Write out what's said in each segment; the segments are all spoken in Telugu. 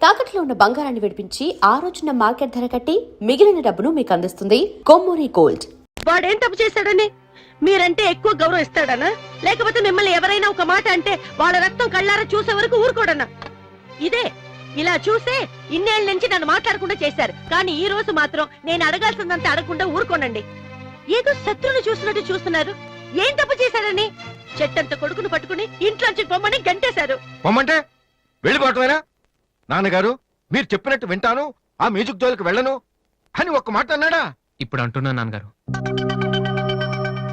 తాకట్లో ఉన్న బంగారాన్ని విడిపించి ఆ రోజున మార్కెట్ ధర కట్టి మిగిలిన డబ్బును మీకు అందిస్తుంది కొమ్మూరి గోల్డ్. వాడేం తప్పు చేశాడని మీరంటే ఎక్కువ గౌరవం ఇస్తాడనా, లేకపోతే మిమ్మల్ని ఎవరైనా ఒక మాట అంటే వాళ్ళ రక్తం కళ్ళారా చూసే వరకు ఊరుకోడనా? ఇదే ఇలా చూసే ఇన్నేళ్ల నుంచి నన్ను మాట్లాడకుండా చేశారు. కానీ ఈ రోజు మాత్రం నేను అడగాల్సిందంతా అడగకుండా ఊరుకోనండి. ఏదో శత్రువుని చూసినట్టు చూస్తున్నారు. ఏం తప్పు చేశాడని చెట్టంత కొడుకును పట్టుకుని ఇంట్లోంచి పొమ్మని గంటేశారు. పొమ్మంటే వెళ్ళిపోవటమేనా? నాన్నగారు మీరు చెప్పినట్టు వింటాను, ఆ మ్యూజిక్ జోలికి వెళ్ళను అని ఒక్క మాట అన్నాడా? ఇప్పుడు అంటున్నా నాన్నగారు.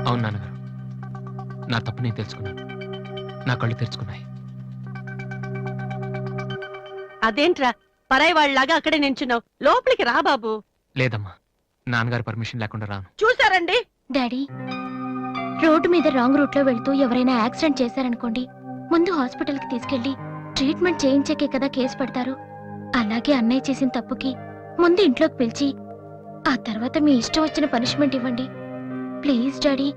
అవును నాన్నగారు, నా తప్పు నేను తెలుసుకున్నాను. నా కళ్ళు తెరుచుకున్నాయి. అదేంట్రా పరాయి వాళ్ళలాగా అక్కడే నించున్నావు? లోపలికి రా బాబు. లేదమ్మా, నాన్నగారు పర్మిషన్ లేకుండా రాను. చూసారండి డాడీ, రోడ్డు మీద రాంగ్ రూట్ లో వెళ్తూ ఎవరైనా యాక్సిడెంట్ చేశారనుకోండి, ముందు హాస్పిటల్ కి తీసుకెళ్లి ట్రీట్మెంట్ చేయించాకే కదా కేసు పెడతారు. అలాగే అన్నయ్య చేసిన తప్పుకి ముందు ఇంట్లోకి పిలిచి ఆ తర్వాత మీ ఇష్టం వచ్చిన పనిష్మెంట్ ఇవ్వండి. ప్లీజ్ డాడీ,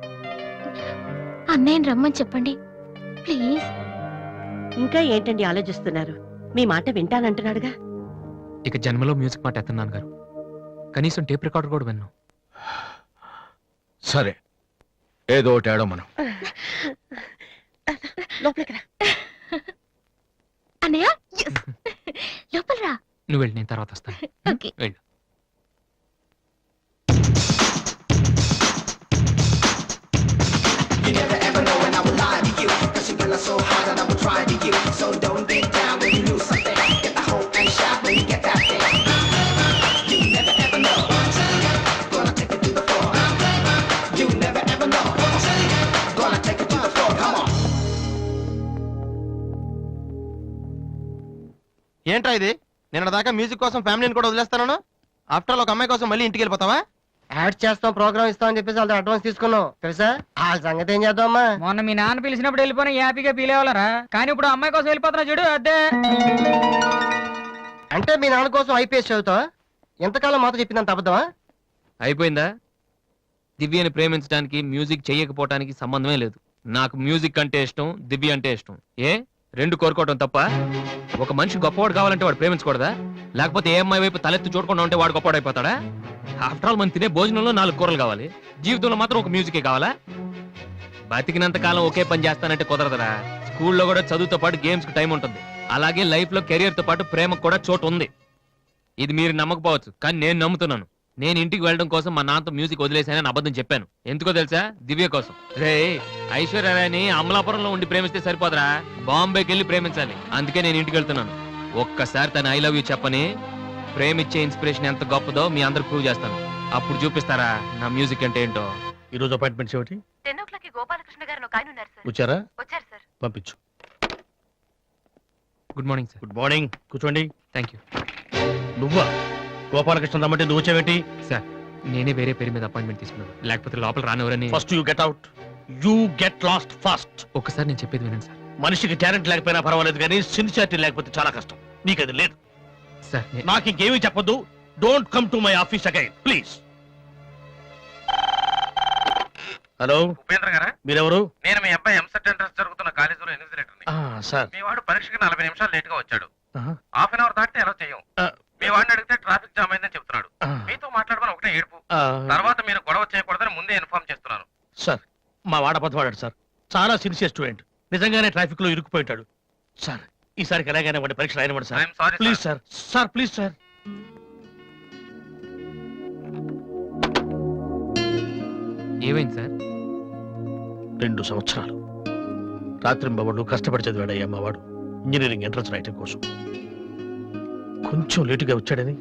అన్నయ్యని రమ్మని చెప్పండి ప్లీజ్. ఇంకా ఏంటండి ఆలోచిస్తున్నారు? మీ మాట వింటానంటున్నాడుగా. ఇక జన్మలో మ్యూజిక్ మాట ఎత్తను నాన్నగారు. కనీసం టేప్ రికార్డర్ కూడా విన్ను. సరే, ఏదో ఒకటి ఆడో మనం. లోపలికి రా అన్నయ్య. లోపల రా. నువ్వు వెళ్ళి నేను తర్వాత వస్తాను. ఓకే. వెళ్ళు. ఏంట్రా ఇది? నిన్న దాకా మ్యూజిక్ కోసం ఫ్యామిలీని కూడా వదిలేస్తాను. ఆఫ్టర్ ఒక అమ్మాయి కోసం మళ్ళీ ఇంటికి వెళ్ళిపోతావా? యాడ్ చేస్తాం, ప్రోగ్రామ్ ఇస్తాం అని చెప్పేసి వాళ్ళతో అడ్వాన్స్ తీసుకున్నాం తెలుసా. ఆ సంగతి ఏం చేద్దామా? మొన్న మీ నాన్న పిలిచినప్పుడు వెళ్ళిపోయిన హ్యాపీగా ఫీల్ అవ్వాలరా, కానీ ఇప్పుడు అమ్మాయి కోసం వెళ్ళిపోతున్నా చూడు. అదే అంటే మీ నాన్న కోసం ఐపీఎస్ చదువుతావా? ఎంతకాలం మాతో చెప్పిందంత అబద్ధమా? అయిపోయిందా? దివ్యని ప్రేమించడానికి మ్యూజిక్ చెయ్యకపోవటానికి సంబంధమే లేదు. నాకు మ్యూజిక్ అంటే ఇష్టం, దివ్య అంటే ఇష్టం. రెండు కోరుకోవటం తప్ప? ఒక మనిషి గొప్పవాడు కావాలంటే వాడు ప్రేమించకూడదా? లేకపోతే ఏ అమ్మాయి వైపు తలెత్తి చూడకుండా ఉంటే వాడు గొప్పవాడు అయిపోతాడా? ఆఫ్టర్ ఆల్ మనం తినే భోజనంలో 4 కూరలు కావాలి, జీవితంలో మాత్రం ఒక మ్యూజికే కావాలా? బతికినంత కాలం ఒకే పని చేస్తానంటే కుదరదరా. స్కూల్లో కూడా చదువుతో పాటు గేమ్స్ కి టైం ఉంటుంది. అలాగే లైఫ్ లో కెరియర్ తో పాటు ప్రేమకు కూడా చోటు ఉంది. ఇది మీరు నమ్మకపోవచ్చు, కానీ నేను నమ్ముతున్నాను. నేను ఇంటికి వెళ్ళడం కోసం మా నాన్నతో మ్యూజిక్ వదిలేసానని అబద్ధం చెప్పాను. ఎందుకో తెలుసా? దివ్య కోసం. రే, ఐశ్వర్యరాయని అమలాపురంలో ఉండి ప్రేమిస్తే సరిపోదరా, బాంబేకి వెళ్ళి ప్రేమించాలి. అందుకే నేను ఇంటికి వెళ్తున్నాను. ఒక్కసారి తను ఐ లవ్ యూ చెప్పని ప్రేమిచ్చే ఇన్స్పిరేషన్ ఎంత గొప్పదో మీ అందరు ప్రూవ్ చేస్తాను. అప్పుడు చూపిస్తారా నా మ్యూజిక్ అంటే ఏంటో. ఈ రోజు అపాయింట్మెంట్స్ ఏమిటి? 10 o'clock గోపాలకృష్ణ గారు ఒక ఆయన ఉన్నారు సార్. వచ్చారా? వచ్చారు సార్. పంపించు. Good morning sir. Good morning, కూర్చోండి. Thank you. నువ్వా? గోపాలకృష్ణ రమ్మంటే నువ్వు వచ్చావేంటి? సార్, నేనే వేరే పేరు మీద అపాయింట్మెంట్ తీసుకున్నాను, లేకపోతే లోపల రానివరని. First you get out. You get last first. ఒక్కసారి నేను చెప్పేది వినండి సార్. మనిషికి టాలెంట్ లేకపోయినా పర్వాలేదు, కానీ సిన్సియారిటీ లేకపోతే చాలా కష్టం. నీకు అది లేదు. సార్, నాకు ఇంకేమీ చెప్పొద్దు. Don't come to my office again please. Hello, Upendra గారా? మీరెవరు? నేను మీ అబ్బాయి ఎంసెట్ ఎంట్రన్స్ జరుగుతున్న కాలేజీలో ఇన్విజిలేటర్ని. సార్, మీ వాడు పరీక్షకి 40 నిమిషాలు లేట్ గా వచ్చాడు. ఆహా. హాఫ్ అన్ అవర్ దాటితే ఎలా చేయం. మీ వాడిని అడిగితే ట్రాఫిక్ జామ్ అయిందని చెప్తున్నాడు. ఆ. మీతో మాట్లాడమని ఒకటే ఏడుపు. తర్వాత మీరు గొడవ చేయకూడదని ముందే ఇన్ఫార్మ్ చేస్తున్నాను. సార్, మా వాడపద్దవాడాడు సార్. చాలా సిన్సియర్ స్టూడెంట్. నిజంగానే ట్రాఫిక్ లో ఇరుక్కుపోయింటాడు. సార్, ఈసారికి ఎలాగైనా వాడి పరీక్ష రాయనివ్వండి sir. I'm sorry please sir. Sir please sir. ఏమైంది సార్? 2 సంవత్సరాలు రాత్రింబవళ్ళు కష్టపడి చదివాడయ్యా మా వాడు ఇంజనీరింగ్ ఎంట్రన్స్ రాయటం కోసం. కొంచెం లేటుగా వచ్చాడని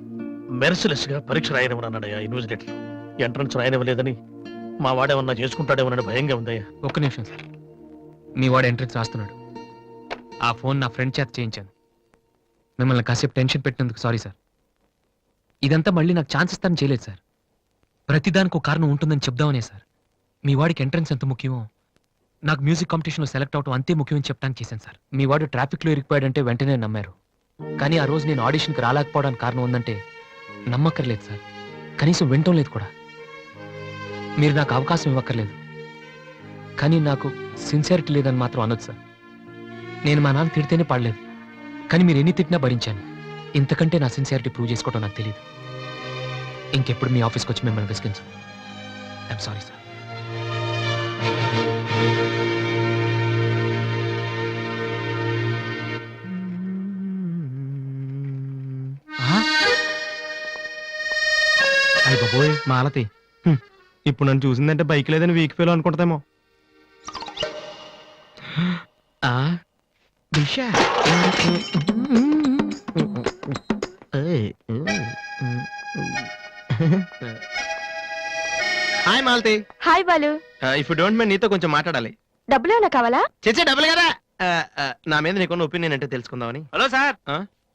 మెర్సిలెస్ గా పరీక్ష రాయనివ్వనన్నాడయ్యా ఇన్విజిలేటర్. ఎంట్రన్స్ రాయనివ్వలేదని మా వాడేమన్నా చేసుకుంటాడేమోనని భయంగా ఉందయ్యా. ఒక్క నిమిషం సార్. మీ వాడు ఎంట్రన్స్ రాస్తున్నాడు. ఆ ఫోన్ నా ఫ్రెండ్ చేత చేయించాను. మిమ్మల్ని కాసేపు టెన్షన్ పెట్టినందుకు సారీ సార్. ఇదంతా మళ్ళీ నాకు ఛాన్స్ ఇస్తానని చేయలేదు సార్. ప్రతిదానికి ఒక కారణం ఉంటుందని చెప్దామనే సార్. మీ వాడికి ఎంట్రన్స్ ఎంత ముఖ్యమో నాకు మ్యూజిక్ కాంపిటీషన్లో సెలెక్ట్ అవడం అంతే ముఖ్యమని చెప్పడానికి చేశాను సార్. మీ వాడు ట్రాఫిక్లో ఇరికిపోయాడంటే వెంటనే నమ్మారు. కానీ ఆ రోజు నేను ఆడిషన్కి రాలేకపోవడానికి కారణం ఉందంటే నమ్మక్కర్లేదు సార్. కనీసం వినటం లేదు కూడా. మీరు నాకు అవకాశం ఇవ్వక్కర్లేదు, కానీ నాకు సిన్సియారిటీ లేదని మాత్రం అనొచ్చు సార్. నేను మా నాన్న తిడితేనే పడలేదు, కానీ మీరు ఎన్ని తిట్టినా భరించాను. ఇంతకంటే నా సిన్సియారిటీ ప్రూవ్ చేసుకోవడం నాకు తెలియదు. ఇంకెప్పుడు మీ ఆఫీస్కి వచ్చి మిమ్మల్ని విసిగించు. I'm sorry sir. అయ్య బాబోయ్ మాలతి, ఇప్పుడు నన్ను చూసిందంటే బైక్ లేదని వీక్ ఫీల్ అనుకుంటామో. Disha hi Malathi. Hi Balu, if you don't mind నీతో కొంచెం మాట్లాడాలి. డబ్బులు ఏమైనా కావాలా? చేసే డబ్బులు కదా. నా మీద నీకున్న ఒపీనియన్ అంటే తెలుసుకుందామని. హలో సార్,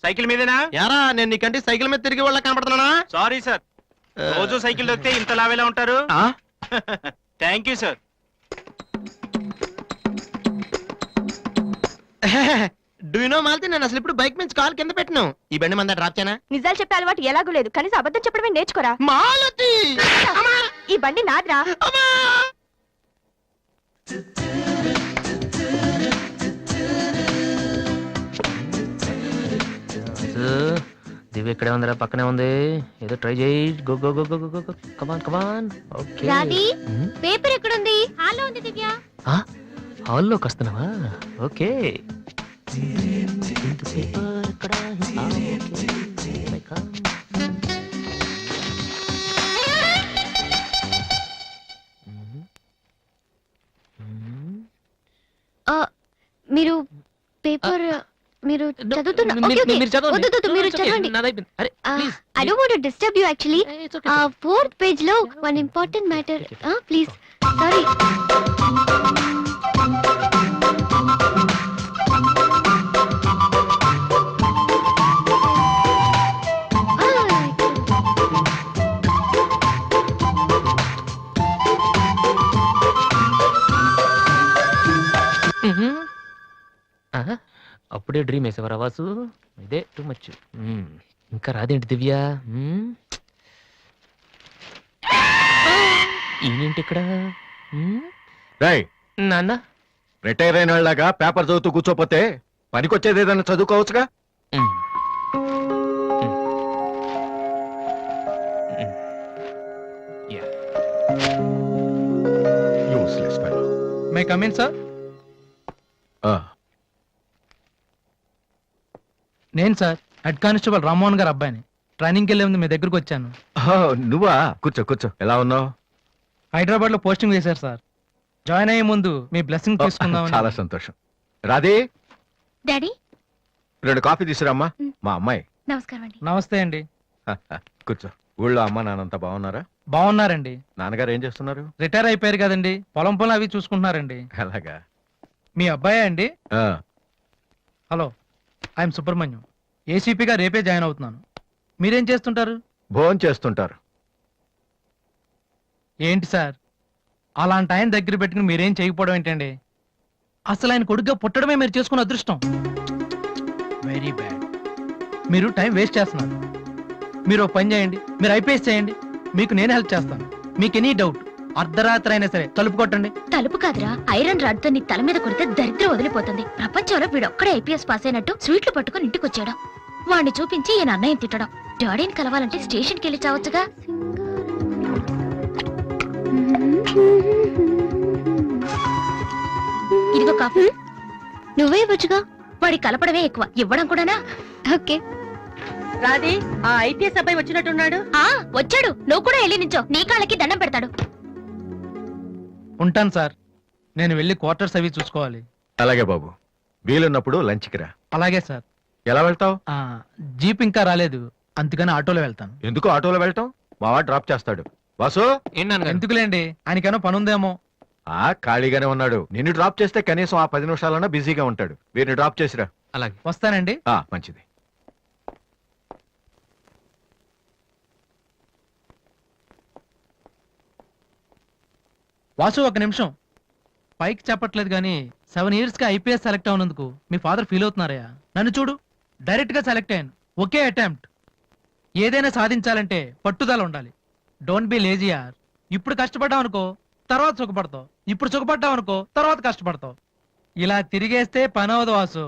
సైకిల్ మీదేనా? యారా నేను నీకంటే సైకిల్ మీద తిరిగి వాళ్ళ కనపడుతున్నానా? సారీ సార్, రోజు సైకిల్ దొక్కితే ఇంత లావేలా ఉంటారు. Thank you sir. Do you know Malathi, నేను అసలు ఇప్పుడు బైక్ మీద కాల్ కింద పెట్టను. ఈ బండి మంద డ్రాప్ చేయనా? నిజాలు చెప్పే అలవాటు ఎలాగూ లేదు, కనీసం అబద్ధం చెప్పడమే నేర్చుకోరా. మాలతి ఈ బండి నాదిరా. దివ్య ఇక్కడే ఉందిరా, పక్కనే ఉంది. ఏదో ట్రై చేయి. Go go go go go. Come on come on. Okay. Radhi, paper ఎక్కడుంది? హాల్లో ఉంది దివ్య. హాల్లోకి వస్తున్నావా? ఓకే. పేపర్ ఇక్కడ. మీరు పేపర్ మీరు చదువుతున్నా. Okay, okay. వద్దు, వద్దు, మీరు చదవండి. I don't want to disturb you actually. 4th page లో one important matter. Please, sorry. అప్పుడే డ్రీమ్ వేసేవారా వాసు? ఇదే టూ మచ్. ఇంకా రాదేంటి దివ్య? ఈయనేంటి ఇక్కడ? రాయ్, నాన్న రిటైర్ అయిన వాళ్ళగా పేపర్ చదువుతూ కూర్చోపోతే పనికొచ్చేది ఏదైనా చదువుకోవచ్చుగా. Useless fellow. May come in sir. నేను సార్ హెడ్ కానిస్టేబుల్ రామ్మోహన్ గారు అబ్బాయిని. ట్రైనింగ్కి వెళ్ళే ముందు మీ దగ్గరకు వచ్చాను. నువ్వా? కూర్చో కూర్చో. ఎలా ఉన్నావు? హైదరాబాద్ లో పోస్టింగ్ వేశారు సార్. జాయిన్ అయ్యే ముందు మీ బ్లెస్సింగ్ తీసుకుందాం. చాలా సంతోషం. రాధే, డాడీ 2 కాఫీ తీసుకురామ్మా. మా అమ్మాయి. నమస్కారం అండి. నమస్తే అండి. కూర్చో. ఊళ్ళో అమ్మ నాన్నంతా బాగున్నారా? బాగున్నారండి. నాన్నగారు ఏం చేస్తున్నారు? రిటైర్ అయిపోయారు కదండి, పొలం పొలం అవి చూసుకుంటున్నారండి. అలాగా. మీ అబ్బాయే అండి? ఆ, హలో, ఐఎమ్ సుబ్రహ్మణ్యం. ఏసీపీగా రేపే జాయిన్ అవుతున్నాను. మీరేం చేస్తుంటారు? భోజనం చేస్తుంటారు. ఏంటి సార్, అలాంటి ఆయన దగ్గర పెట్టుకుని మీరేం చేయకపోవడం ఏంటండి? అసలు ఆయన కొడుగ్గా పుట్టడమే మీరు చేసుకున్న అదృష్టం. Very bad. మీరు టైం వేస్ట్ చేస్తున్నారు. మీరు ఒక పని చేయండి, మీరు ఐపీఎస్ చేయండి. మీకు నేను హెల్ప్ చేస్తాను. మీకు ఎనీ డౌట్ అర్ధరాత్రి అయినా సరే తలుపు కొట్టండి. తలుపు కాదురా, ఐరన్ రాడ్ తో నీ తల మీద కొడితే దరిద్రం వదిలిపోతుంది. ప్రపంచంలో వీడొక్కడే ఐపీఎస్ పాస్ అయినట్టు స్వీట్లు పట్టుకుని ఇంటికి వచ్చాడు. వాడిని చూపించి ఈయన అన్నయ్య తిట్టడం. డాడీని కలవాలంటే స్టేషన్కి వెళ్ళి చావచ్చుగా. ఇదిగో కాఫీ. నువ్వే ఇవ్వచ్చుగా. వాడి కలపడమే ఎక్కువ, ఇవ్వడం కూడానా? ఓకే. రాధి, ఆ ఐపీఎస్ అబ్బాయి వచ్చినట్టున్నాడు. వచ్చాడు. నువ్వు కూడా వెళ్ళి నించో, నీ కాళ్ళకి దండం పెడతాడు. ఉంటాను సార్, నేను వెళ్ళి క్వార్టర్స్ అవి చూసుకోవాలి. అలాగే బాబు, వీలున్నప్పుడు లంచ్కి రా. అలాగే సార్. ఎలా వెళ్తావు? జీప్ ఇంకా రాలేదు, అందుకని ఆటోలో వెళ్తాను. ఎందుకు ఆటోలో వెళ్తాం? మావాడు డ్రాప్ చేస్తాడు. వాసు, ఎందుకులేండి, ఆయనకేమో పని ఉందేమో. ఖాళీగానే ఉన్నాడు. నిన్ను డ్రాప్ చేస్తే కనీసం ఆ 10 నిమిషాలన్నా బిజీగా ఉంటాడు. వీరిని డ్రాప్ చేసిరా. అలాగే. వస్తానండి. మంచిది. వాసు, ఒక నిమిషం. పైకి చెప్పట్లేదు కానీ 7 years గా ఐపీఎస్ సెలెక్ట్ అవునందుకు మీ ఫాదర్ ఫీల్ అవుతున్నారయ్యా. నన్ను చూడు, డైరెక్ట్ గా సెలెక్ట్ అయ్యాను. ఒకే అటెంప్ట్. ఏదైనా సాధించాలంటే పట్టుదల ఉండాలి. డోంట్ బి లేజీ యార్. ఇప్పుడు కష్టపడ్డావు అనుకో, తర్వాత సుఖపడతావు. ఇప్పుడు సుఖపడ్డావు అనుకో, తర్వాత కష్టపడతావు. ఇలా తిరిగేస్తే పని అవదు వాసు.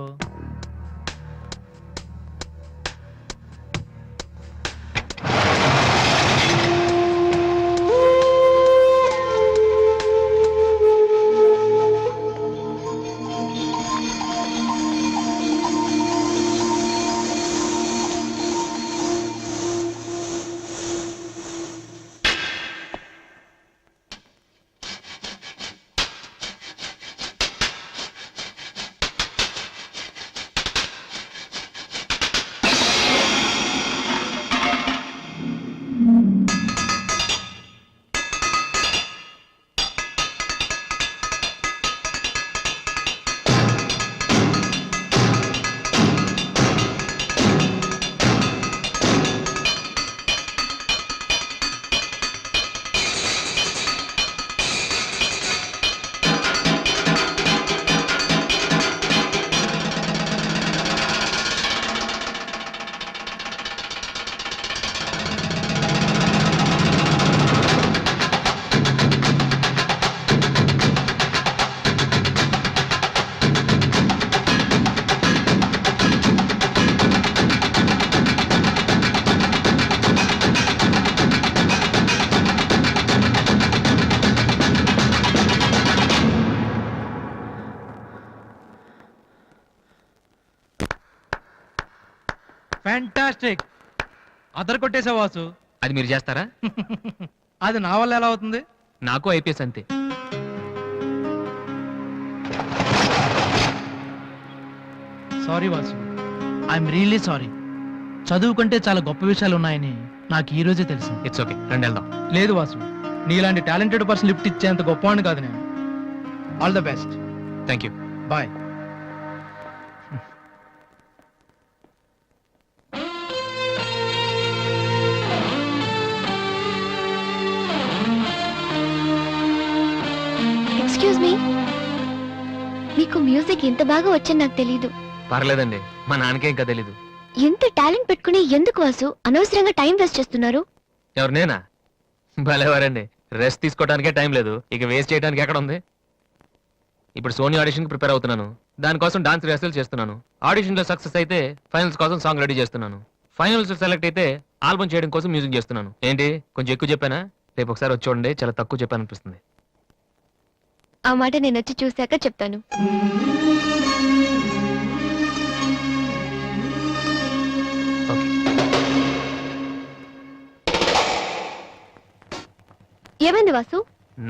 ఫ్యాంటాస్టిక్. అదర్ కొట్టేసా వాసు. అది మీరు చేస్తారా? అది నా వల్ల ఎలా అవుతుంది? నాకు ఐపీఎస్ అంతే. Sorry Vasu, I'm really sorry. చదువు కంటే చాలా గొప్ప విషయాలు ఉన్నాయని నాకు ఈ రోజే తెలుసు. ఇట్స్ ఓకే, రండి వెళ్దాం. లేదు వాసు, నీలాంటి టాలెంటెడ్ పర్సన్ లిఫ్ట్ ఇచ్చేంత గొప్పవాడిని కాదు నేను. All the best. Thank you. Bye. Excuse me, మీకు మ్యూజిక్ ఇంత బాగా వచ్చని నాకు తెలీదు. పర్లేదండి, మా నాన్నకే ఇంకా తెలీదు. ఎంత టాలెంట్ పెట్టుకుని ఎందుకు వాసు అనవసరంగా టైం వేస్ట్ చేస్తున్నారు? ఎవరు, నేనా? భలేవారండి, రెస్ట్ తీసుకోవడానికే టైం లేదు, ఇక వేస్ట్ చేయడానికి ఎక్కడ ఉంది? ఇప్పుడు సోనీ ఆడిషన్కి ప్రిపేర్ అవుతున్నాను, దానికోసం డాన్స్ రిహర్సల్ చేస్తున్నాను. ఆడిషన్లో సక్సెస్ అయితే ఫైనల్స్ కోసం సాంగ్ రెడీ చేస్తున్నాను. ఫైనల్స్ సెలెక్ట్ అయితే ఆల్బమ్ చేయడం కోసం మ్యూజిక్ చేస్తున్నాను. ఏంటి కొంచెం ఎక్కువ చెప్పానా? రేపు ఒకసారి వచ్చి చూడండి, చాలా తక్కువ చెప్పాను అనిపిస్తుంది. ఆ మాట నేను వచ్చి చూశాక చెప్తాను. ఏమైంది వాసు?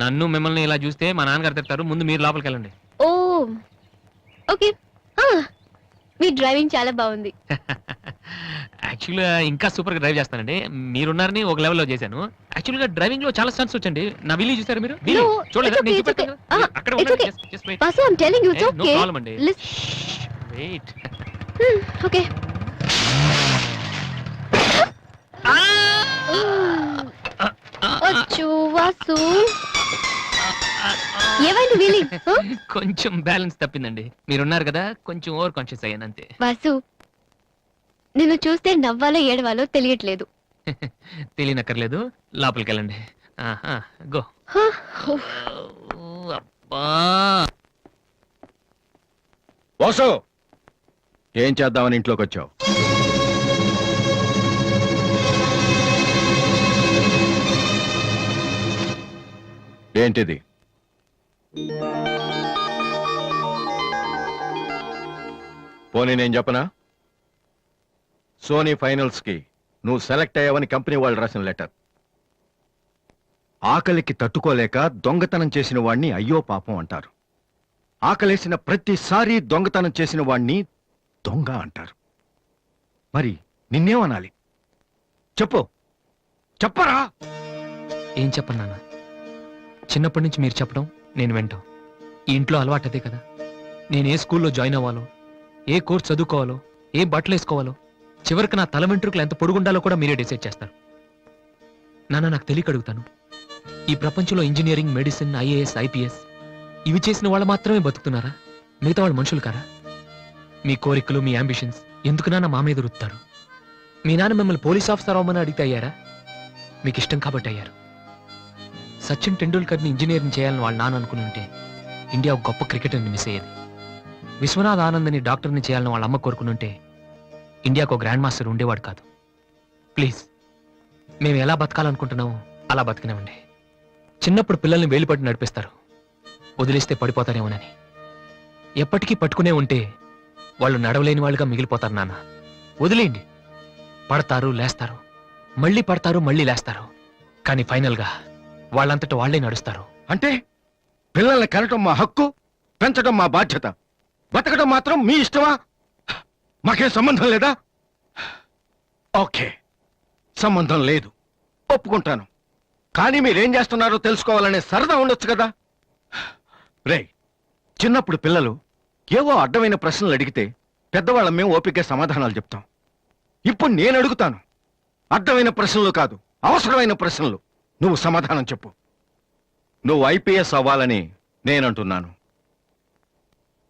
నన్ను మిమ్మల్ని ఇలా చూస్తే మా నాన్నగారు తిడతారు, ముందు మీరు లోపలికి వెళ్ళండి. ఓ ఓకే. మీ డ్రైవింగ్ చాలా బాగుంది. యాక్చువల్గా ఇంకా సూపర్ గా డ్రైవ్ చేస్తానండి. మీరున్నారని ఒక లెవెల్లో చేశాను. యాక్చువల్గా డ్రైవింగ్ లో చాలా స్టన్స్ వచ్చండి. నా విల్లి చూసారు మీరు? No, చూడలేదా? it's okay, నేను it's చూపెడతాను okay. కదా. అక్కడ it's ఉండండి. okay. Just wait. Vasu, I'm telling you it's No okay. problem అండి. Wait. ఓకే. అచ్చో వాసు, ఏమైంది వీలి? కొంచెం బ్యాలెన్స్ తప్పిందండి. మీరున్నారు కదా, కొంచెం ఓవర్ కాన్షియస్ అయ్యాను అంతే. వాసు, నిన్ను చూస్తే నవ్వాలో ఏడవాలో తెలియట్లేదు. తెలియనక్కర్లేదు, లోపలికి వెళ్ళండి. గో. అబ్బా, వాసు, ఏం చేద్దామని ఇంట్లోకి వచ్చావు? ఏంటిది? పోనీ నేను చెప్పనా? సోనీ ఫైనల్స్ కి నువ్వు సెలెక్ట్ అయ్యావని కంపెనీ వాళ్ళు రాసిన లెటర్. ఆకలికి తట్టుకోలేక దొంగతనం చేసిన వాణ్ణి అయ్యో పాపం అంటారు. ఆకలేసిన ప్రతిసారి దొంగతనం చేసిన వాణ్ణి దొంగ అంటారు. మరి నిన్నేమనాలి? చెప్పు, చెప్పరా? ఏం చెప్పను నాన్న, చిన్నప్పటి నుంచి మీరు చెప్పడం నేను వింటాం. ఈ ఇంట్లో అలవాటు అదే కదా. నేను ఏ స్కూల్లో జాయిన్ అవ్వాలో, ఏ కోర్స్ చదువుకోవాలో, ఏ బట్టలు వేసుకోవాలో, చివరికి నా తల వెంట్రుకలు ఎంత పొడుగుండాలో కూడా మీరే డిసైడ్ చేస్తారు. నాన్న, నాకు తెలియక అడుగుతాను, ఈ ప్రపంచంలో ఇంజనీరింగ్, మెడిసిన్, ఐఏఎస్, ఐపీఎస్ ఇవి చేసిన వాళ్ళు మాత్రమే బతుకుతున్నారా? మిగతా వాళ్ళు మనుషులు కారా? మీ కోరికలు, మీ అంబిషన్స్ ఎందుకు నాన్న మా మీద రుత్తారు? మీ నాన్న మిమ్మల్ని పోలీస్ ఆఫీసర్ అవ్వమని అడిగితే అయ్యారా? మీకు ఇష్టం కాబట్టి అయ్యారు. సచిన్ టెండూల్కర్ని ఇంజనీరింగ్ చేయాలని వాళ్ళ నాన్న అనుకుని ఉంటే ఇండియా ఒక గొప్ప క్రికెటర్ని మిస్ అయ్యేది. విశ్వనాథ్ ఆనంద్ని డాక్టర్ని చేయాలని వాళ్ళ అమ్మ కోరుకుని ఉంటే ఇండియాకు ఒక గ్రాండ్ మాస్టర్ ఉండేవాడు కాదు. ప్లీజ్, మేము ఎలా బతకాలనుకుంటున్నామో అలా బతికినామండి. చిన్నప్పుడు పిల్లల్ని వేలిపట్టి నడిపిస్తారు, వదిలేస్తే పడిపోతారేమోనని. ఎప్పటికీ పట్టుకునే ఉంటే వాళ్ళు నడవలేని వాళ్ళుగా మిగిలిపోతారు. నాన్న, వదిలేయండి. పడతారు, లేస్తారు, మళ్ళీ పడతారు, మళ్ళీ లేస్తారు, కానీ ఫైనల్గా వాళ్ళంతట వాళ్లే నడుస్తారు. అంటే పిల్లల్ని కనటం మా హక్కు, పెంచడం మా బాధ్యత, బతకడం మాత్రం మీ ఇష్టమా? మాకేం సంబంధం లేదా? ఓకే, సంబంధం లేదు, ఒప్పుకుంటాను. కానీ మీరేం చేస్తున్నారో తెలుసుకోవాలనే సరదా ఉండొచ్చు కదా. రే, చిన్నప్పుడు పిల్లలు ఏవో అడ్డమైన ప్రశ్నలు అడిగితే పెద్దవాళ్ళం మేము ఓపిక సమాధానాలు చెప్తాం. ఇప్పుడు నేను అడుగుతాను, అడ్డమైన ప్రశ్నలు కాదు, అవసరమైన ప్రశ్నలు. నువ్వు సమాధానం చెప్పు. నువ్వు ఐపీఎస్ అవ్వాలని నేనంటున్నాను,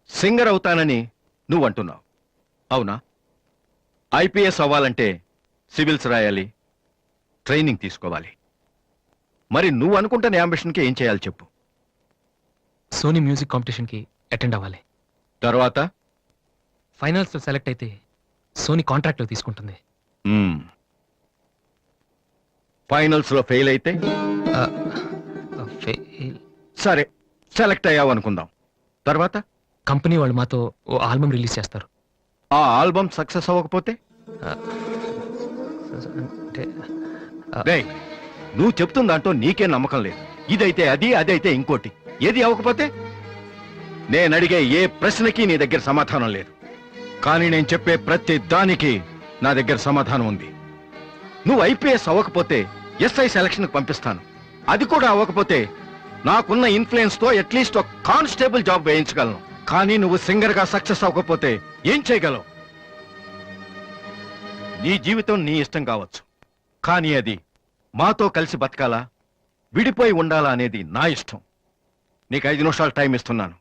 సింగర్ అవుతానని నువ్వు అంటున్నావు, అవునా? ఐపీఎస్ అవ్వాలంటే సివిల్స్ రాయాలి, ట్రైనింగ్ తీసుకోవాలి. మరి నువ్వు అనుకుంటున్న అంబిషన్కి ఏం చేయాలి చెప్పు. సోనీ మ్యూజిక్ కాంపిటీషన్కి అటెండ్ అవ్వాలి. తర్వాత ఫైనల్స్ లో సెలెక్ట్ అయితే సోనీ కాంట్రాక్ట్ లో తీసుకుంటుంది. ఫైనల్స్ లో ఫెయిల్ అయితే సరే, సెలెక్ట్ అయ్యావు అనుకుందాం. తర్వాత కంపెనీ వాళ్ళు మాతో ఓ ఆల్బమ్ రిలీజ్ చేస్తారు. ఆ ఆల్బమ్ సక్సెస్ అవ్వకపోతే ఆ, అంటే రేయ్, నువ్వు చెప్తున్న దాంట్లో నీకే నమ్మకం లేదు. ఇదైతే అది, అదైతే ఇంకోటి. ఏది అవ్వకపోతే? నేను అడిగే ఏ ప్రశ్నకి నీ దగ్గర సమాధానం లేదు. కానీ నేను చెప్పే ప్రతి దానికి నా దగ్గర సమాధానం ఉంది. నువ్వు ఐపీఎస్ అవ్వకపోతే ఎస్ఐ సెలక్షన్ పంపిస్తాను. అది కూడా అవ్వకపోతే నాకున్న ఇన్ఫ్లుయెన్స్ తో అట్లీస్ట్ ఒక కానిస్టేబుల్ జాబ్ వేయించగలను. కానీ నువ్వు సింగర్ గా సక్సెస్ అవ్వకపోతే ఏం చేయగలవు? నీ జీవితం నీ ఇష్టం కావచ్చు, కానీ అది మాతో కలిసి బతకాలా, విడిపోయి ఉండాలా అనేది నా ఇష్టం. నీకు 5 నిమిషాలు టైం ఇస్తున్నాను.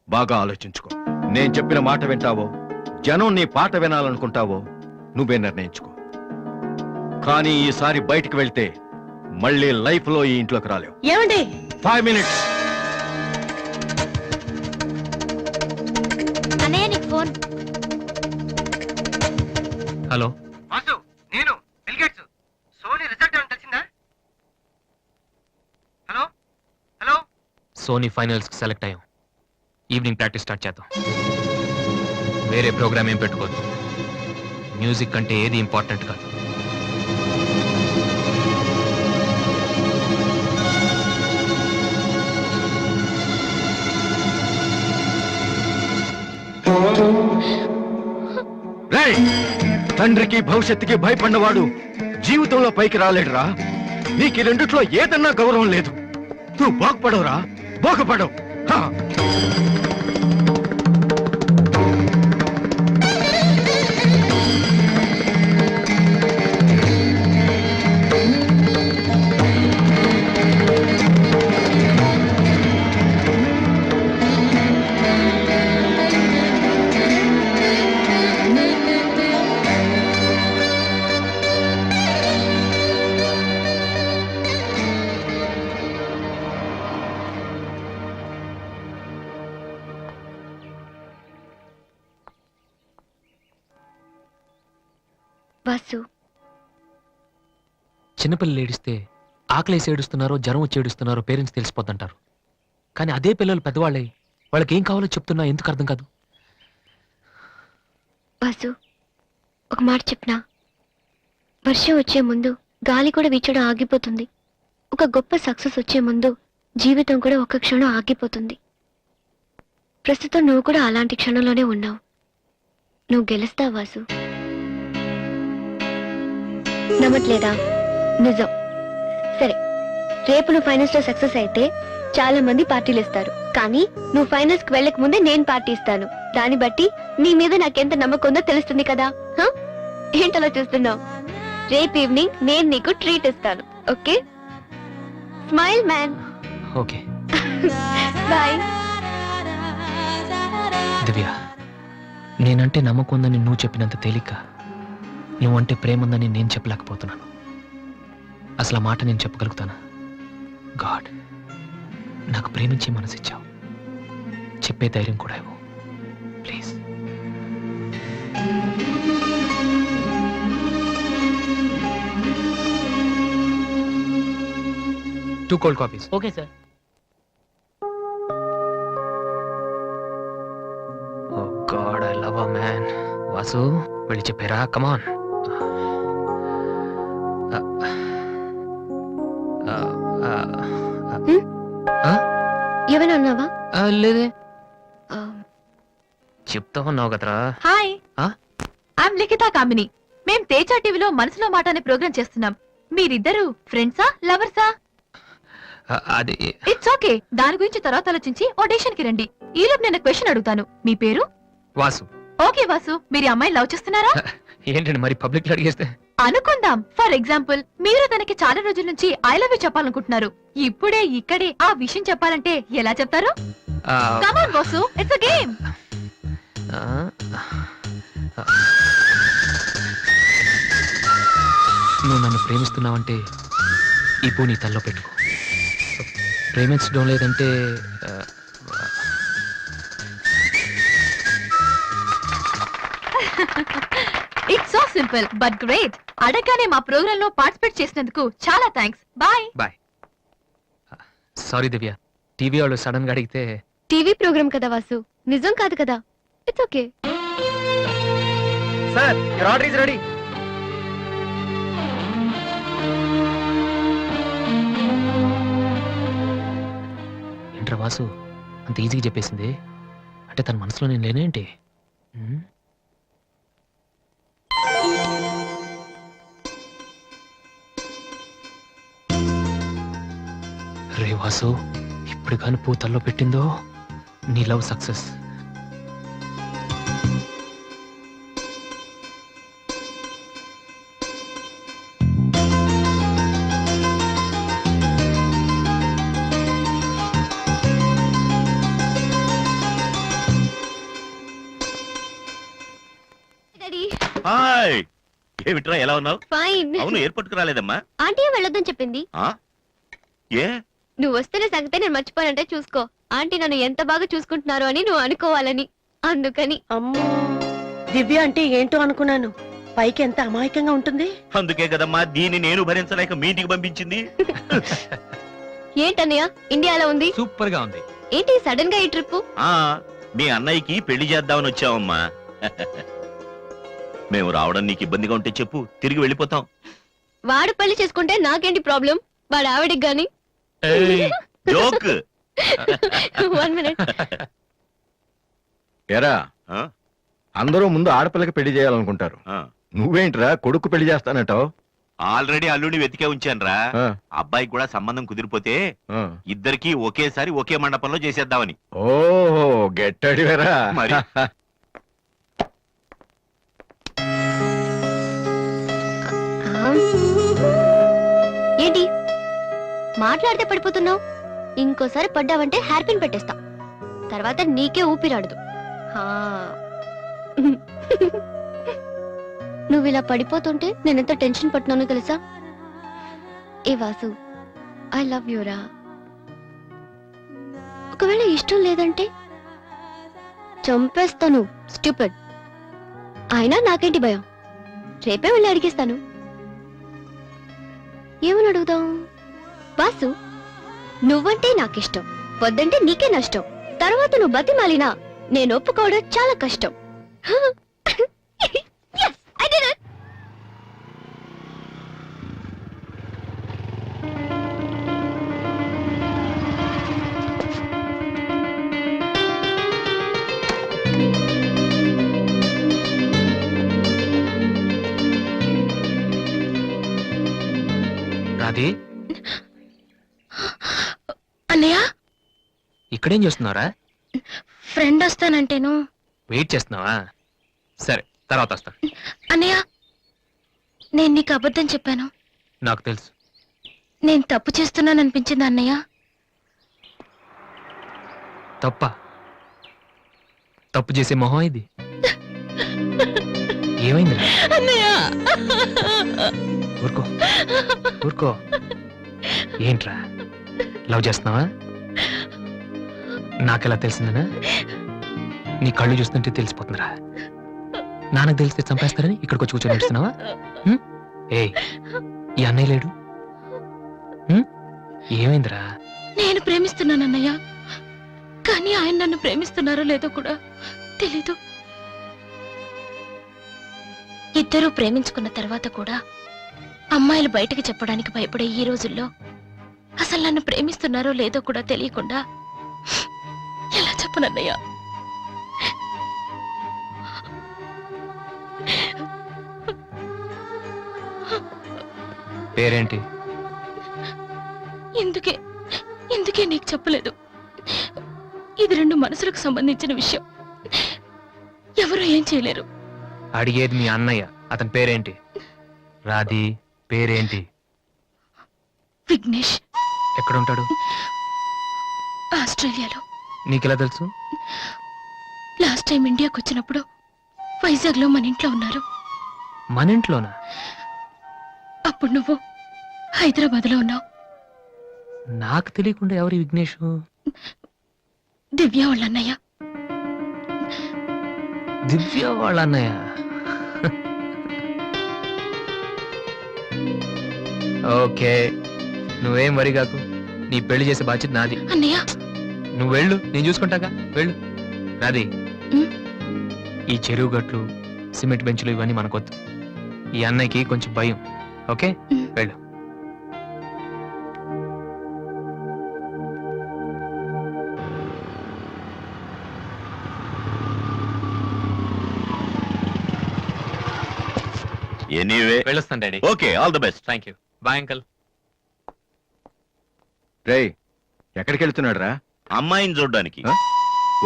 బాగా ఆలోచించుకో. నేను చెప్పిన మాట వింటావో, జనం నీ పాట వినాలనుకుంటావో నువ్వే నిర్ణయించుకో. కానీ ఈసారి బయటికి వెళ్తే మళ్ళీ లైఫ్ లో ఈ ఇంట్లోకి రాలేవు. ఏమండి 5 మినిట్స్. అన్నయ్య నీకు ఫోన్. హలో, వాసు, నేను బిల్ గేట్స్. సోనీ రిజల్ట్ ఏమైనా తెలిసిందా? Hello hello. సోనీ ఫైనల్స్ కి సెలెక్ట్ అయ్యాం. ఈవినింగ్ ప్రాక్టీస్ స్టార్ట్ చేద్దాం. వేరే ప్రోగ్రామ్ ఏం పెట్టుకోవద్దు. మ్యూజిక్ అంటే ఏది ఇంపార్టెంట్ కాదు. రేయ్, తండ్రికి భవిష్యత్తుకి భయపడినవాడు జీవితంలో పైకి రాలేడురా. నీకు ఈ రెండిట్లో ఏదన్నా గౌరవం లేదు. నువ్వు బాగుపడవురా, బాగుపడవు. హా. వాసు, చిన్నపిల్లలు ఏడిస్తే ఆకలేసి ఏడుస్తున్నారో జ్వరం వచ్చి ఏడుస్తున్నారో పేరెంట్స్ తెలిసిపోతుంటారు. కానీ అదే పిల్లలు పెద్దవాళ్ళై వాళ్ళకి ఏం కావాలో చెప్తున్నా ఎందుకు అర్థం కాదు? వాసు, ఒక మాట చెప్పనా? వర్షం వచ్చే ముందు గాలి కూడా వీచడం ఆగిపోతుంది. ఒక గొప్ప సక్సెస్ వచ్చే ముందు జీవితం కూడా ఒక్క క్షణం ఆగిపోతుంది. ప్రస్తుతం నువ్వు కూడా అలాంటి క్షణంలోనే ఉన్నావు. నువ్వు గెలుస్తావు వాసు. నమ్మట్లేదా? నిజం. సరే, రేపు నువ్వు ఫైనల్స్ లో సక్సెస్ అయితే చాలా మంది పార్టీలు ఇస్తారు. కానీ నువ్వు ఫైనల్స్ కి వెళ్ళక ముందే నేను పార్టీ ఇస్తాను. దాన్ని బట్టి నీ మీద నాకెంత నమ్మకం ఉందో తెలుస్తుంది కదా. ఏంటలా చూస్తున్నావు? రేపు ఈవినింగ్ నేను నీకు ట్రీట్ ఇస్తాను. Okay? Smile man. Okay bye. Divya, నేనంటే నమ్మకం ఉందని నువ్వు చెప్పినంత తేలిక నువ్వంటే ప్రేమ ఉందని నేను చెప్పలేకపోతున్నాను. అసలు ఆ మాట నేను చెప్పగలుగుతానా? గాడ్, నాకు ప్రేమించే మనసిచ్చావు. చెప్పే ధైర్యం కూడా ఇవ్వు please. 2 cold coffees. Okay sir. Oh God, I love her, man. Vasu, వెళ్ళి చెప్పారా? కమాన్. ఏమైనా అన్నావా? లేదే, చెప్తా ఉన్నావు కదరా. హాయ్, ఆ? ఐఎమ్ లిఖితా కామిని. మేం తేజ టీవీలో మనసులో మాట అనే ప్రోగ్రామ్ చేస్తున్నాం. మీరిద్దరు ఫ్రెండ్సా, లవర్సా? అది ఇట్స్ ఓకే, దాని గురించి తర్వాత ఆలోచించి ఆడిషన్ కి రండి. ఈలోపు నేను క్వశ్చన్ అడుగుతాను. మీ పేరు? వాసు. ఓకే వాసు, మీరు ఈ అమ్మాయిని లవ్ చేస్తున్నారా? ఏంటండి మరి పబ్లిక్ లో అడిగేస్తే? అనుకుందాం. ఫర్ ఎగ్జాంపుల్, మీరు తనకి చాలా రోజుల నుంచి ఐ లవ్ యూ చెప్పాలనుకుంటున్నారు. ఇప్పుడే ఇక్కడే ఆ విషయం చెప్పాలంటే ఎలా చెప్తారు? Come on Vasu, it's a game. నువ్వు నన్ను ప్రేమిస్తున్నావంటే ఈ పూ నీ తల్లో పెట్టుకో. ప్రేమించడం లేదంటే it's so simple but great. అడగగానే మా ప్రోగ్రామ్ లో పార్టిసిపేట్ చేసినందుకు చాలా థ్యాంక్స్. బాయ్. బాయ్. సారీ దివ్య, టీవీ వాళ్ళు సడన్ గా అడిగితే. టీవీ ప్రోగ్రామ్ కదా వాసు, నిజం కాదు కదా. It's okay. Sir, your order is ready. Vasu అంత ఈజీగా చెప్పేసింది అంటే తన మనసులో నేను లేనేంటి? రే వాసు, ఇప్పుడు కానీ పూతల్లో పెట్టిందో నీ లవ్ సక్సెస్. హాయ్, ఏమిట్రా ఎలా ఉన్నావు? ఫైన్. అవును, ఎయిర్పోర్ట్ కు రాలేదమ్మా? ఆంటీ వెళ్ళొద్దని చెప్పింది. ఆ? ఏ? నువ్వు వస్తున్న సంగతే నేను మర్చిపోయానంటే చూసుకో. ఆంటీ నన్ను ఎంత బాగా చూసుకుంటున్నారు అని నువ్వు అనుకోవాలని, అందుకని. అమ్మో, దివ్య అంటే ఏంటో అనుకున్నాను. పైకి ఎంత అమాయకంగా ఉంటుంది. అందుకే కదమ్మా దీన్ని నేను భరించలేక మీ ఇంటికి పంపించింది. ఏంటన్నయ్య ఇండియాలో ఉంది? సూపర్ గా ఉంది. ఏంటి సడన్ గా ఈ ట్రిప్? ఆ, మీ అన్నయ్యకి పెళ్లి చేద్దామని వచ్చావమ్మా. మేము రావడం నీకు ఇబ్బందిగా ఉంటే చెప్పు, తిరిగి వెళ్ళిపోతాం. వాడు పెళ్లి చేసుకుంటే నాకేంటి ప్రాబ్లం? వాడు ఆవిడికి గాని. జోక్. 1 minute. ఎరా, ఆ? అందరూ ముందు ఆడపిల్లకి పెళ్లి చేయాలనుకుంటారు. ఆ. నువ్వేంట్రా కొడుకు పెళ్లి చేస్తానంటావు? ఆల్రెడీ అల్లుని వెతికే ఉంచానురా. అబ్బాయికి కూడా సంబంధం కుదిరిపోతే ఇద్దరికి ఒకేసారి ఒకే మండపంలో చేసేద్దామని. ఓహో, గెట్టడివేరా మరి. ఏంటి మాట్లాడితే పడిపోతున్నావు? ఇంకోసారి పడ్డావంటే హెయిర్ పిన్ పెట్టేస్తా. తర్వాత నీకే ఊపిరాడదు. నువ్వు ఇలా పడిపోతుంటే నేనెంత టెన్షన్ పడుతున్నానో తెలుసా? ఏ వాసు, ఐ లవ్ యూరా. ఒకవేళ ఇష్టం లేదంటే చంపేస్తాను. స్టూపిడ్. అయినా నాకేంటి భయం? రేపే వెళ్ళి అడిగేస్తాను. ఏమని అడుగుదాం? వాసు, నువ్వంటే నాకిష్టం, వద్దంటే నీకే నష్టం. తర్వాత నువ్వు బతిమాలినా నేను ఒప్పుకోవడం చాలా కష్టం. Yes, I did it. Radhi, అన్నయ్య, ఇక్కడేం చేస్తున్నారా? ఫ్రెండ్ వస్తానంటేను. వెయిట్ చేస్తున్నావా? సరే, తర్వాత వస్తా. అన్నయ్య, నేను నీకు అబద్ధం చెప్పాను. నాకు తెలుసు. నేను తప్పు చేస్తున్నాను అనిపించింది అన్నయ్య. తప్ప? తప్పు చేసే మొహం ఇది. ఏమైందిరా? అన్నయ్య, ఊరుకో ఊరుకో. ఏంట్రా, లవ్ చేస్తున్నావా? నాకెలా తెలిసిందనా? నీ కళ్ళు చూస్తుంటే తెలిసిపోతుందిరా. నాన్నకు తెలిస్తే చంపేస్తారని ఇక్కడికి వచ్చి కూర్చొని నడుస్తున్నావా? ఏ, ఈ అన్నయ్య లేడు? ఏమైందిరా? నేను ప్రేమిస్తున్నాను అన్నయ్య, కానీ ఆయన నన్ను ప్రేమిస్తున్నారో లేదో కూడా తెలీదు. ఇద్దరూ ప్రేమించుకున్న తర్వాత కూడా అమ్మాయిలు బయటకు చెప్పడానికి భయపడే ఈ రోజుల్లో అసలు నన్ను ప్రేమిస్తున్నారో లేదో కూడా తెలియకుండా ఎలా చెప్పనన్నయ్య? పేరేంటి? ఎందుకే నీకు చెప్పలేదు. ఇది రెండు మనసులకు సంబంధించిన విషయం. ఎవరు ఏం చేయలేరు. అడిగేది మీ అన్నయ్య. అతని పేరేంటి? రాధి పేరేంటి? విఘ్నేష్. ఎక్కడుంటాడు? ఆస్ట్రేలియాలో. నీకెలా తెలుసు? లాస్ట్ టైం ఇండియాకి వచ్చినప్పుడు వైజాగ్ లో మన ఇంట్లో ఉన్నారు. మన ఇంట్లోనా? అప్పుడు నువ్వు హైదరాబాద్ లో ఉన్నావు. నాకు తెలియకుండా ఎవరి విఘ్నేష్? దివ్య వాళ్ళ అన్నయ్య. దివ్య వాళ్ళ అన్నయ్య. ఓకే, నువ్వేం వరి కాకు. నీ పెళ్లి చేసే బాధ్యత నాది. అన్నయ్య, నువ్వు వెళ్ళు, నేను చూసుకుంటాగా. వెళ్ళు. నాది ఈ చెరువు గట్లు, సిమెంట్ బెంచ్లు ఇవన్నీ మనకొద్దు. ఈ అన్నయ్యకి కొంచెం భయం. ఓకే, వెళ్ళు. ఎనీవే వెళ్ళొస్తాను daddy. Okay, all the best. Thank you. Bye uncle. రేయ్ ఎక్కడికి వెళ్తున్నాడు రా? అమ్మాయిని చూడ్డానికి.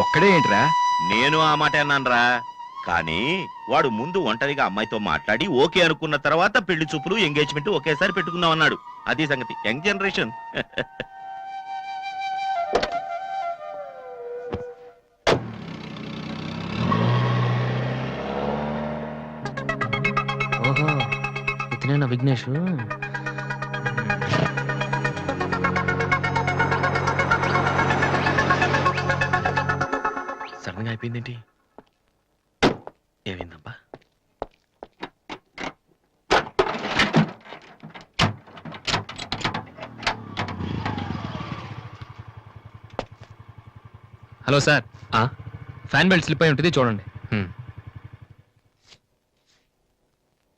ఒక్కడే ఏంట్రా? నేను ఆ మాట అన్నానురా, కానీ వాడు ముందు ఒంటరిగా అమ్మాయితో మాట్లాడి ఓకే అనుకున్న తర్వాత పెళ్లి చూపులు ఎంగేజ్మెంట్ ఒకేసారి పెట్టుకుందాం అన్నాడు. అది సంగతి. Young generation. ఓహో, ఇతనేనా విఘ్నేష్? సడన్ గా అయిపోయిందేంటి? ఏమైందబ్బా? Hello sir, fan belt slip అయి ఉంటుంది, చూడండి.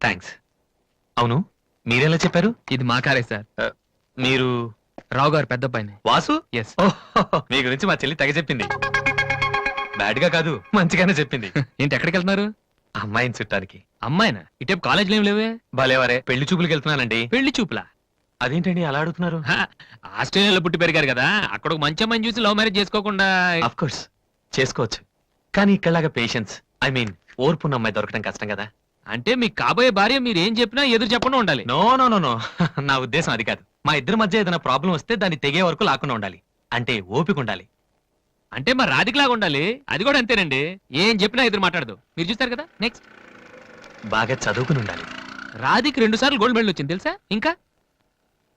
థ్యాంక్స్. అవును, మీరెలా చెప్పారు? ఇది మా కారే సార్. మీరు రావు గారు పెద్ద అబ్బాయిని. వాసు? ఎస్. మీ గురించి మా చెల్లి తెగ చెప్పింది. బ్యాడ్ గా కాదు, మంచిగానే చెప్పింది. ఏంటి, ఎక్కడికి వెళ్తున్నారు? అమ్మాయిని చుట్టానికి. అమ్మాయినా? ఇటేపు కాలేజీలో ఏం లేవే. భలేవారే, పెళ్లి చూపులకు వెళ్తున్నానండి. పెళ్లి చూపులా? అదేంటండి అలా అడుగుతున్నారు? ఆస్ట్రేలియాలో పుట్టి పెరిగారు కదా, అక్కడ ఒక మంచి అమ్మాయిని చూసి లవ్ మ్యారేజ్ చేసుకోకుండా? అఫ్ కోర్స్ చేసుకోవచ్చు, కానీ ఇక్కడలాగా పేషెన్స్, ఐ మీన్ ఓర్పున్న అమ్మాయి దొరకడం కష్టం కదా. అంటే మీకు కాబోయే భార్య మీరు ఏం చెప్పినా ఎదురు చెప్పకుండా ఉండాలి. నో నో నో నో, నా ఉద్దేశం అది కాదు. మా ఇద్దరి మధ్య ఏదైనా ప్రాబ్లం వస్తే దాన్ని తెగే వరకు లాకుండా ఉండాలి. అంటే ఓపిక ఉండాలి. అంటే మరి రాధికలాగా ఉండాలి. అది కూడా అంతేనండి, ఏం చెప్పినా ఎదురు మాట్లాడదు. మీరు చూస్తారు కదా. నెక్స్ట్, బాగా చదువుకుని ఉండాలి. రాధికి 2 సార్లు గోల్డ్ మెడల్ వచ్చింది తెలుసా?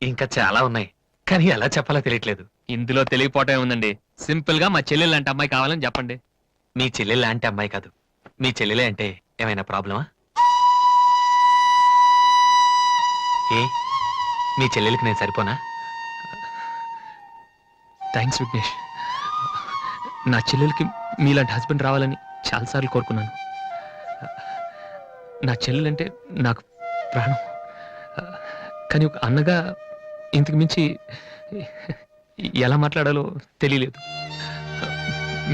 ఇంకా చాలా ఉన్నాయి, కానీ ఎలా చెప్పాలో తెలియట్లేదు. ఇందులో తెలియపోవటం ఉందండి. సింపుల్ గా మా చెల్లెలు లాంటి అమ్మాయి కావాలని చెప్పండి. మీ చెల్లెలు లాంటి అమ్మాయి కాదు, మీ చెల్లెలే అంటే ఏమైనా ప్రాబ్లమా? ఏ, మీ చెల్లెలకి నేను సరిపోనా? థ్యాంక్స్ విఘ్నేష్. నా చెల్లెలకి మీలాంటి హస్బెండ్ రావాలని చాలాసార్లు కోరుకున్నాను. నా చెల్లెలంటే నాకు ప్రాణం. కానీ ఒక అన్నగా ఇంతకు మించి ఎలా మాట్లాడాలో తెలియలేదు.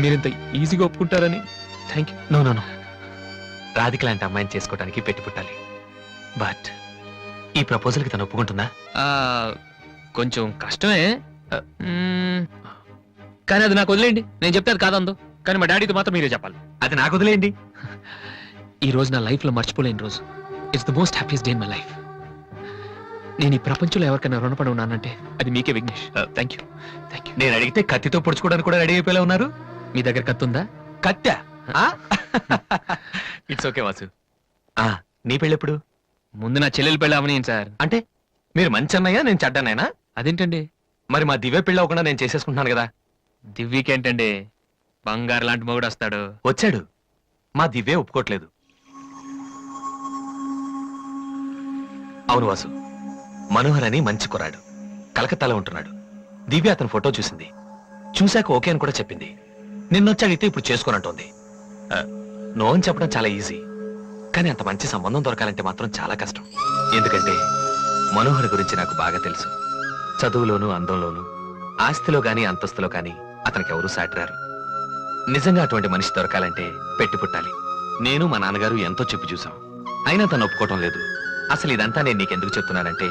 మీరింత ఈజీగా ఒప్పుకుంటారని thank you. No no no, Radhika లాంటి అమ్మాయిని చేసుకోవడానికి పెట్టి పుట్టాలి. బట్ ఈ ప్రపోజల్కి తను ఒప్పుకుంటుందా? కొంచెం కష్టమే, కానీ అది నాకు వదిలేయండి. నేను చెప్తే అది కాదందో, కానీ మా డాడీతో మాత్రం మీరే చెప్పాలి. అది నాకు వదిలేయండి. ఈ రోజు నా లైఫ్లో మర్చిపోలేని రోజు. It's the most happiest day in my life. నేను ఈ ప్రపంచంలో ఎవరికైనా రుణపడి ఉన్నానంటే అది మీకే Vignesh. Thank you. Thank you. నేను అడిగితే కత్తితో పొడుచుకోవడానికి కూడా రెడీ అయిపోయేలా ఉన్నారు. మీ దగ్గర కత్తి ఉందా? కత్తా? It's okay Vasu. నీ పెళ్ళెప్పుడు? ముందు నా చెల్లెలు పెళ్ళి అవనీయండి సార్. అంటే మీరు మంచి అన్నయ్య, నేను చెడ్డన్నయ్యనా? అదేంటండి? మరి మా దివ్య పెళ్ళి అవ్వకుండా నేను చేసేసుకుంటున్నాను కదా. దివ్యకేంటండి, బంగారు లాంటి మొగుడు వస్తాడు. వచ్చాడు, మా దివ్య ఒప్పుకోట్లేదు. అవును వాసు, మనోహర్ అని మంచి కుర్రాడు, కలకత్తాలో ఉంటున్నాడు. దివ్య అతని ఫోటో చూసింది, చూశాక ఓకే అని కూడా చెప్పింది. నిన్నొచ్చి అడిగితే ఇప్పుడు చేసుకోనంటోంది. నో అని చెప్పడం చాలా ఈజీ, కానీ అంత మంచి సంబంధం దొరకాలంటే మాత్రం చాలా కష్టం. ఎందుకంటే మనోహర్ గురించి నాకు బాగా తెలుసు. చదువులోను, అందంలోను, ఆస్తిలో గాని అంతస్తులో గాని అతనికి ఎవరూ సాటిరారు. నిజంగా అటువంటి మనిషి దొరకాలంటే పెట్టి పుట్టాలి. నేను మా నాన్నగారు ఎంతో చెప్పి చూసాం, అయినా తను ఒప్పుకోవటం లేదు. అసలు ఇదంతా నేను నీకెందుకు చెప్తున్నానంటే,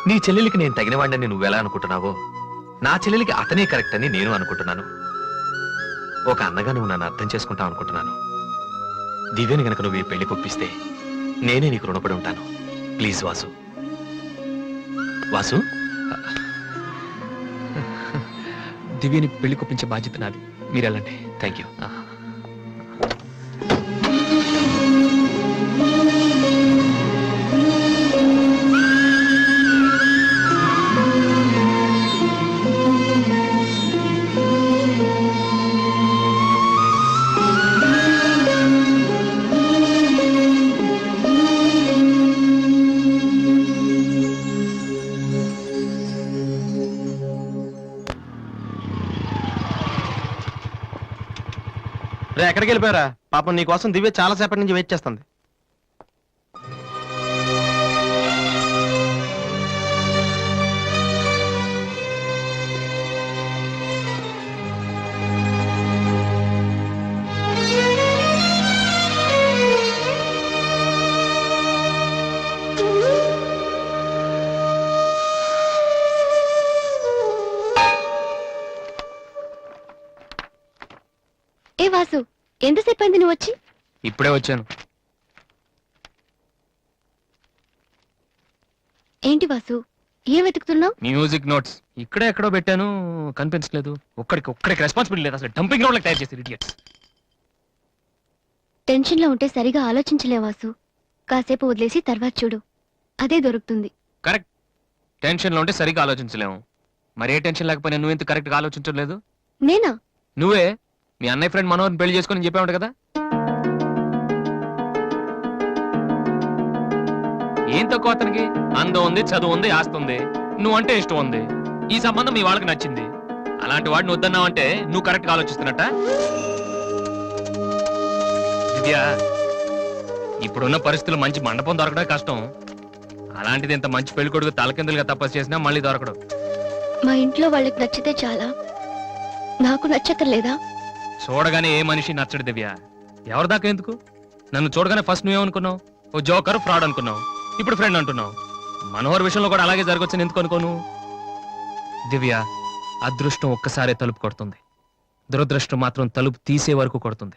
నీ చెల్లెలికి నేను తగినవాడిని నువ్వెలా అనుకుంటున్నావో, నా చెల్లెలికి అతనే కరెక్ట్ అని నేను అనుకుంటున్నాను. ఒక అన్నగా నువ్వు నన్ను అర్థం చేసుకుంటావు అనుకుంటున్నాను. దివ్యని గనక నువ్వు ఈ పెళ్లి కొప్పిస్తే నేనే నీకు రుణపడి ఉంటాను. ప్లీజ్ వాసు. వాసు, దివ్యని పెళ్లి కొప్పించే బాధ్యత నాది. మీరు వెళ్ళండి. Thank you. రే, ఎక్కడికి వెళ్ళిపోయారా? పాపం నీ కోసం దివ్య చాలా సేపటి నుంచి వెయిట్ చేస్తుంది. వాసు, ఎంతసేపు అయింది నువ్వు వచ్చి? ఇప్పుడే వచ్చాను. ఏంటి వాసు, ఏం వెతుకుతున్నావు? మ్యూజిక్ నోట్స్ ఇక్కడే ఎక్కడో పెట్టాను, కనిపించలేదు. ఒక్కడికి రెస్పాన్సిబిలిటీ లేదు. అసలు డంపింగ్ గ్రౌండ్ తయారు చేసి ఇడియట్స్. టెన్షన్ లో ఉంటే సరిగా ఆలోచించలే వాసు. కాసేపు వదిలేసి తర్వాత చూడు, అదే దొరుకుతుంది. కరెక్ట్. టెన్షన్ లో ఉంటే సరిగ్గా ఆలోచించలేము. మరి ఏ టెన్షన్ లేకపోయినా నువ్వు ఎంత కరెక్ట్ గా ఆలోచించలేదు? నేనా? నువ్వే మీ అన్నయ్య ఫ్రెండ్ మనోహర్ని పెళ్లి చేసుకొని చెప్పావు కదా. ఏం తక్కువ అతనికి? అందం ఉంది, చదువు ఉంది, ఆస్తి ఉంది, నువ్వంటే ఇష్టం ఉంది. ఈ సంబంధం మీ వాళ్ళకి నచ్చింది. అలాంటి వాడిని వద్దన్నావంటే నువ్వు కరెక్ట్ గా ఆలోచిస్తున్నట్ట. దివ్య, ఇప్పుడున్న పరిస్థితులు మంచి మండపం దొరకడం కష్టం. అలాంటిది ఇంత మంచి పెళ్లి కొడుకు తలకిందులుగా తపస్సు చేసినా మళ్ళీ దొరకడు. మా ఇంట్లో వాళ్ళకి నచ్చితే చాలా, నాకు నచ్చక్కర్లేదా? చూడగానే ఏ మనిషి నచ్చడు దివ్య. ఎవరి దాకా ఎందుకు? నన్ను చూడగానే ఫస్ట్ నువ్వేమనుకున్నావు? ఓ జోకర్, ఫ్రాడ్ అనుకున్నావు. ఇప్పుడు ఫ్రెండ్ అంటున్నావు. మనోహర్ విషయంలో కూడా అలాగే జరగొచ్చని ఎందుకు అనుకోను? దివ్య, అదృష్టం ఒక్కసారే తలుపు కొడుతుంది, దురదృష్టం మాత్రం తలుపు తీసే వరకు కొడుతుంది.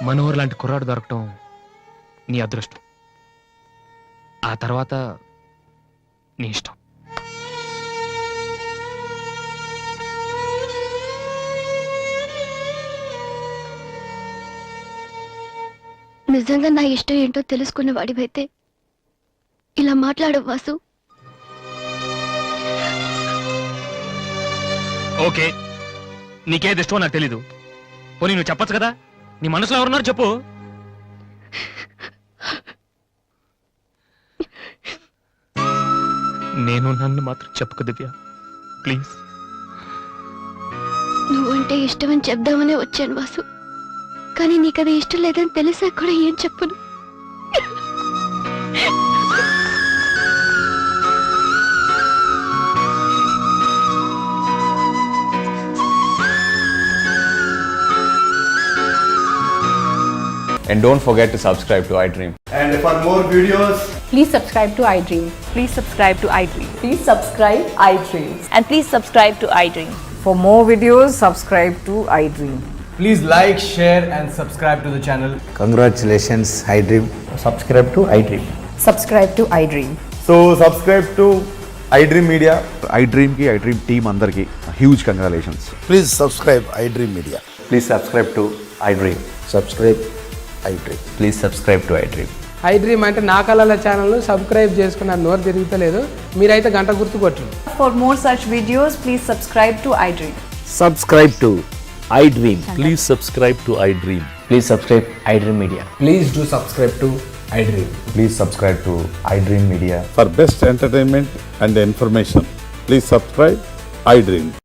మనోహర్ లాంటి కుర్రాడు దొరకటం నీ అదృష్టం. ఆ తర్వాత నీ ఇష్టం. నిజంగా నా ఇష్టం ఏంటో తెలుసుకున్న వాడివైతే ఇలా మాట్లాడవు వాసు. ఓకే, నీకేది ఇష్టమో నాకు తెలీదు. పోనీ నువ్వు చెప్పొచ్చు కదా. నీ మనసులో ఎవరున్నారు చెప్పు. నేను నన్ను మాత్రం చెప్పుకో దివ్య, ప్లీజ్. నువ్వంటే ఇష్టమని చెప్దామనే వచ్చాను వాసు, కానీ నీకది ఇష్టం లేదని తెలిసా కూడా ఏం చెప్పను. And don't forget to subscribe to iDream. And for more videos, Please subscribe to iDream. Please subscribe to iDream. Please subscribe iDream. And please subscribe to iDream. For more videos, subscribe to iDream. please like, share, and subscribe to the channel. Congratulations, iDream. Subscribe to iDream. Subscribe to iDream. So subscribe to iDream Media. iDream ki iDream team andarki huge congratulations. Please subscribe iDream Media. Please subscribe to iDream. Subscribe iDream. Please subscribe to iDream. iDream అంటే నా కళల ఛానల్ సబ్స్క్రైబ్ చేసుకున్న నోరు తిరుగుతలేదు. మీరైతే గంట గుర్తు కొట్టండి. For more such videos, please subscribe to iDream. Subscribe to iDream. Please subscribe to iDream. Please subscribe iDream Media. Please do subscribe to iDream. Please subscribe to iDream Media. For best entertainment and information, please subscribe iDream.